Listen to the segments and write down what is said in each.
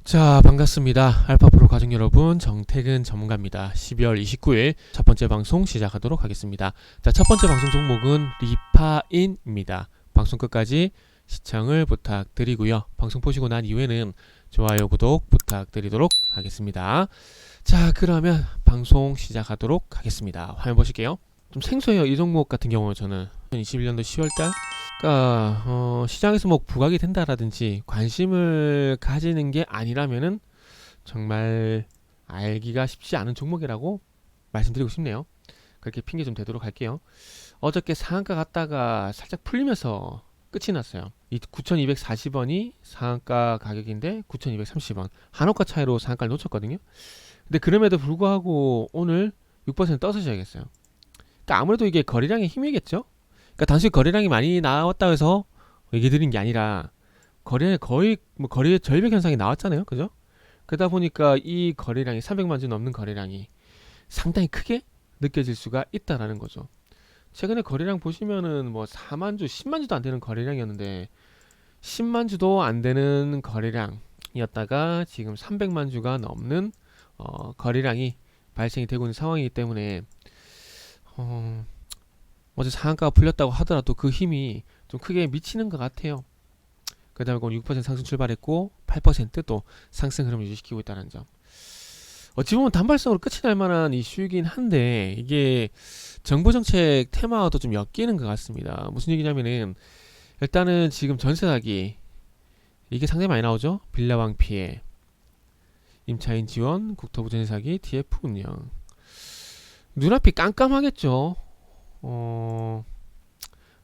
자, 반갑습니다. 알파프로 가족 여러분, 정태근 전문가입니다. 12월 29일 첫 번째 방송 시작하도록 하겠습니다. 자, 첫 번째 방송 종목은 리파인입니다. 방송 끝까지 시청을 부탁드리고요. 방송 보시고 난 이후에는 좋아요, 구독 부탁드리도록 하겠습니다. 자, 그러면 방송 시작하도록 하겠습니다. 화면 보실게요. 좀 생소해요. 이 종목 같은 경우는 저는 2021년도 10월달 시장에서 뭐 부각이 된다라든지 관심을 가지는 게 아니라면은 정말 알기가 쉽지 않은 종목이라고 말씀드리고 싶네요. 그렇게 핑계 좀 대도록 할게요. 어저께 상한가 갔다가 살짝 풀리면서 끝이 났어요. 이 9,240원이 상한가 가격인데 9,230원 한호가 차이로 상한가를 놓쳤거든요. 근데 그럼에도 불구하고 오늘 6% 떠서셔야겠어요. 그러니까 아무래도 이게 거래량의 힘이겠죠. 그러니까 단순히 거래량이 많이 나왔다고 해서 얘기 드린 게 아니라 거의 거래의 절벽 현상이 나왔잖아요. 그죠? 그러다 보니까 이 거래량이 300만 주 넘는 거래량이 상당히 크게 느껴질 수가 있다라는 거죠. 최근에 거래량 보시면은 뭐 4만 주, 10만 주도 안 되는 거래량이었는데 10만 주도 안 되는 거래량이었다가 지금 300만 주가 넘는 거래량이 발생이 되고 있는 상황이기 때문에 어제 상한가가 풀렸다고 하더라도 그 힘이 좀 크게 미치는 것 같아요. 그 다음에 오늘 6% 상승 출발했고 8% 또 상승 흐름을 유지시키고 있다는 점. 어찌 보면 단발성으로 끝이 날 만한 이슈이긴 한데 이게 정부 정책 테마와도 좀 엮이는 것 같습니다. 무슨 얘기냐면은 일단은 지금 전세 사기 이게 상당히 많이 나오죠. 빌라왕 피해, 임차인 지원, 국토부 전세 사기, TF 운영. 눈앞이 깜깜하겠죠.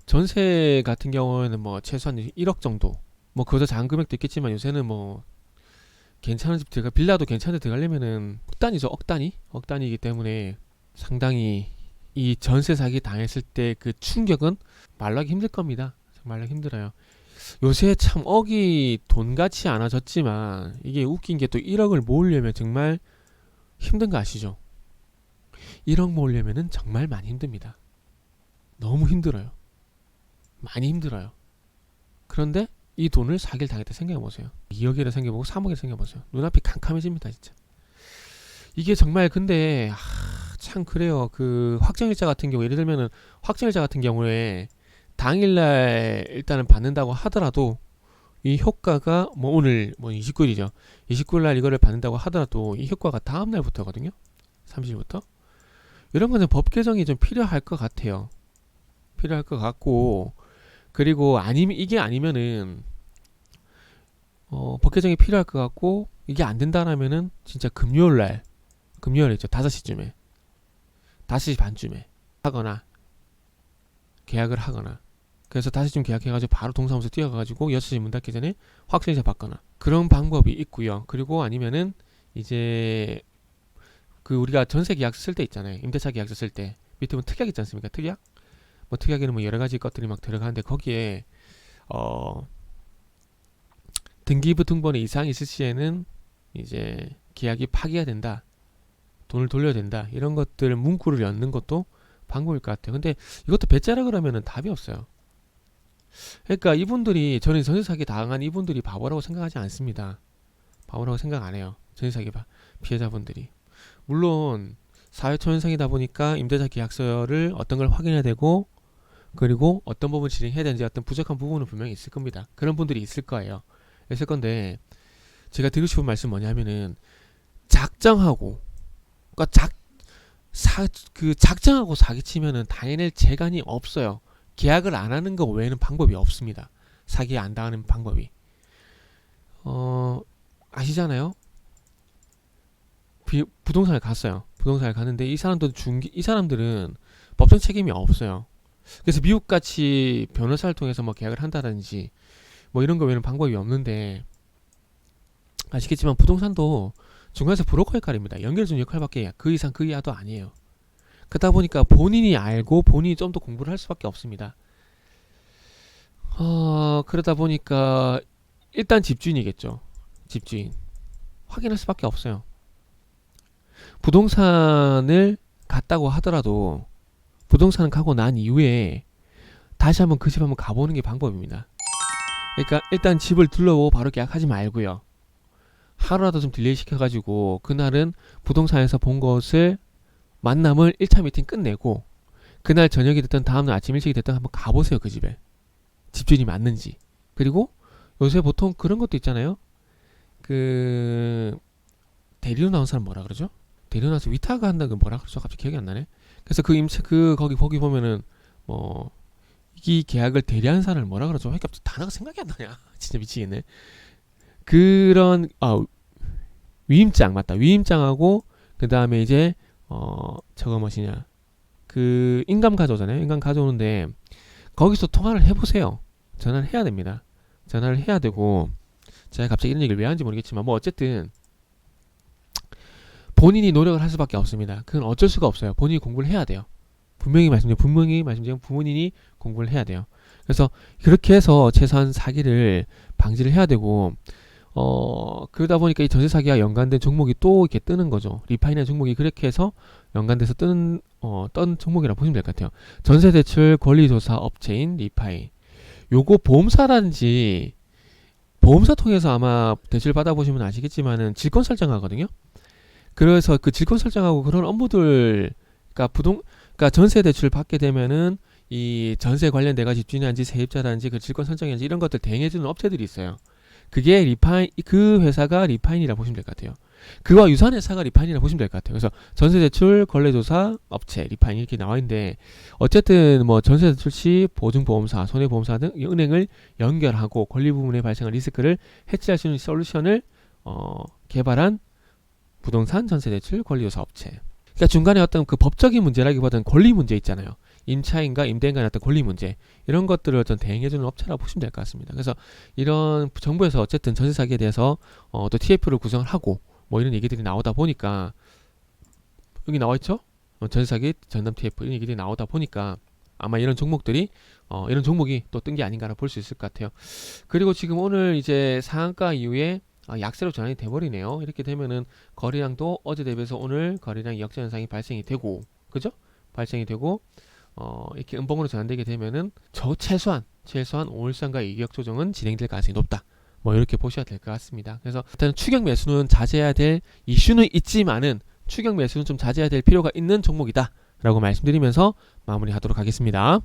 전세 같은 경우에는 뭐 최소한 1억 정도, 뭐 그보다 작은 금액도 있겠지만 요새는 뭐 괜찮은 집 빌라도 괜찮은 데 들어가려면은 억 단위이기 때문에 상당히 이 전세 사기 당했을 때 그 충격은 말로 하기 힘들 겁니다. 말로 하기 힘들어요. 요새 참 억이 돈같이 않아졌지만 이게 웃긴 게 또 1억을 모으려면 정말 힘든 거 아시죠? 1억 모으려면은 정말 많이 힘듭니다. 너무 힘들어요. 많이 힘들어요. 그런데 이 돈을 사기를 당했다 생각해보세요. 2억이라 생각해보고 3억이라 생각해보세요. 눈앞이 캄캄해집니다 진짜. 이게 정말 근데 참 그래요. 그 확정일자 같은 경우 예를 들면은 확정일자 같은 경우에 당일날 일단은 받는다고 하더라도 이 효과가 뭐 오늘 뭐 29일이죠. 29일날 이거를 받는다고 하더라도 이 효과가 다음날부터거든요. 30일부터. 이런 거는 법 개정이 좀 필요할 것 같아요. 필요할 것 같고, 그리고 이게 아니면은 법 개정이 필요할 것 같고 이게 안 된다라면은 진짜 금요일이죠. 5시쯤에 5시 반쯤에 하거나 계약을 하거나, 그래서 5시쯤 계약해가지고 바로 동사무소 뛰어가가지고 6시 문 닫기 전에 확정일자 받거나 그런 방법이 있고요. 그리고 아니면은 이제 그 우리가 전세 계약서 쓸 때 있잖아요. 임대차 계약서 쓸 때 밑에 보면 특약 있지 않습니까? 특약? 뭐 특약에는 뭐 여러 가지 것들이 막 들어가는데 거기에 등기부 등본에 이상이 있을 시에는 이제 계약이 파기가 된다, 돈을 돌려야 된다, 이런 것들 문구를 넣는 것도 방법일 것 같아요. 근데 이것도 배째라 그러면은 답이 없어요. 그러니까 이분들이, 저는 전세 사기 당한 이분들이 바보라고 생각하지 않습니다. 바보라고 생각 안 해요. 전세 사기 피해자분들이. 물론 사회초년생이다 보니까 임대차 계약서를 어떤 걸 확인해야 되고 그리고 어떤 부분 진행해야 되는지 어떤 부족한 부분은 분명히 있을 겁니다. 그런 분들이 있을 거예요. 있을 건데 제가 드리고 싶은 말씀 뭐냐면은 작정하고 작정하고 사기치면은 당해낼 재간이 없어요. 계약을 안 하는 거 외에는 방법이 없습니다. 사기 안 당하는 방법이. 아시잖아요. 부동산을 갔어요. 부동산을 갔는데 이 사람들은 법정 책임이 없어요. 그래서 미국같이 변호사를 통해서 뭐 계약을 한다든지 뭐 이런 거 외에는 방법이 없는데, 아시겠지만 부동산도 중간에서 브로커 역할입니다. 연결해주는 역할밖에 그 이상 그 이하도 아니에요. 그러다 보니까 본인이 알고 본인이 좀 더 공부를 할 수밖에 없습니다. 그러다 보니까 일단 집주인이겠죠. 집주인. 확인할 수밖에 없어요. 부동산을 갔다고 하더라도 부동산을 가고 난 이후에 다시 한번 그 집 한번 가보는 게 방법입니다. 그러니까 일단 집을 둘러보고 바로 계약하지 말고요. 하루라도 좀 딜레이 시켜가지고 그날은 부동산에서 본 것을 만남을 1차 미팅 끝내고 그날 저녁이 됐든 다음날 아침 일찍이 됐든 한번 가보세요. 그 집에 집주인이 맞는지. 그리고 요새 보통 그런 것도 있잖아요. 그 대리로 나온 사람 뭐라 그러죠? 대리로 나와서 위탁을 한다는 건 뭐라 그러죠? 갑자기 기억이 안 나네. 그래서 그 임차 거기 보면은 뭐 이 계약을 대리한 사람을 뭐라 그러죠? 그러니까 단어가 생각이 안 나냐? 진짜 미치겠네. 그런 위임장 맞다. 위임장하고 그 다음에 이제 저거 뭐시냐? 그 인감 가져오잖아요. 인감 가져오는데 거기서 통화를 해보세요. 전화를 해야 됩니다. 전화를 해야 되고 제가 갑자기 이런 얘기를 왜 하는지 모르겠지만 뭐 어쨌든 본인이 노력을 할 수밖에 없습니다. 그건 어쩔 수가 없어요. 본인이 공부를 해야 돼요. 분명히 말씀드리면 부모님이 공부를 해야 돼요. 그래서 그렇게 해서 최소한 사기를 방지를 해야 되고 그러다 보니까 이 전세 사기와 연관된 종목이 또 이렇게 뜨는 거죠. 리파이나 종목이 그렇게 해서 연관돼서 뜬 종목이라고 보시면 될 것 같아요. 전세 대출 권리조사 업체인 리파이. 요거 보험사라든지 보험사 통해서 아마 대출 받아보시면 아시겠지만은 질권 설정하거든요. 그래서 그 질권 설정하고 그런 업무들, 그러니까 전세 대출 받게 되면은 이 전세 관련돼가 집주인한지 세입자라든지 그 질권 설정인지 이런 것들 대행해주는 업체들이 있어요. 그게 그 회사가 리파인이라 보시면 될 것 같아요. 그와 유사한 회사가 리파인이라 보시면 될 것 같아요. 그래서 전세대출 거래조사 업체 리파인 이렇게 나와 있는데 어쨌든 뭐 전세대출 시 보증보험사, 손해보험사 등 은행을 연결하고 권리 부분에 발생한 리스크를 해치할 수 있는 솔루션을 개발한 부동산 전세대출 권리조사 업체. 그러니까 중간에 어떤 그 법적인 문제라기보다는 권리 문제 있잖아요. 임차인과 임대인 간의 어떤 권리 문제 이런 것들을 좀 대행해주는 업체라고 보시면 될 것 같습니다. 그래서 이런 정부에서 어쨌든 전세 사기에 대해서 또 TF를 구성을 하고 뭐 이런 얘기들이 나오다 보니까 여기 나와 있죠? 전세 사기 전담 TF 이런 얘기들이 나오다 보니까 아마 이런 종목들이 이런 종목이 또 뜬 게 아닌가라 볼 수 있을 것 같아요. 그리고 지금 오늘 이제 상한가 이후에 약세로 전환이 돼버리네요. 이렇게 되면은 거래량도 어제 대비해서 오늘 거래량 역전 현상이 발생이 되고, 그죠? 발생이 되고 이렇게 음봉으로 전환되게 되면은 최소한 5일선과 이격 조정은 진행될 가능성이 높다. 뭐 이렇게 보셔야 될 것 같습니다. 그래서 일단 추격 매수는 자제해야 될 이슈는 있지만은 추격 매수는 좀 자제해야 될 필요가 있는 종목이다 라고 말씀드리면서 마무리하도록 하겠습니다.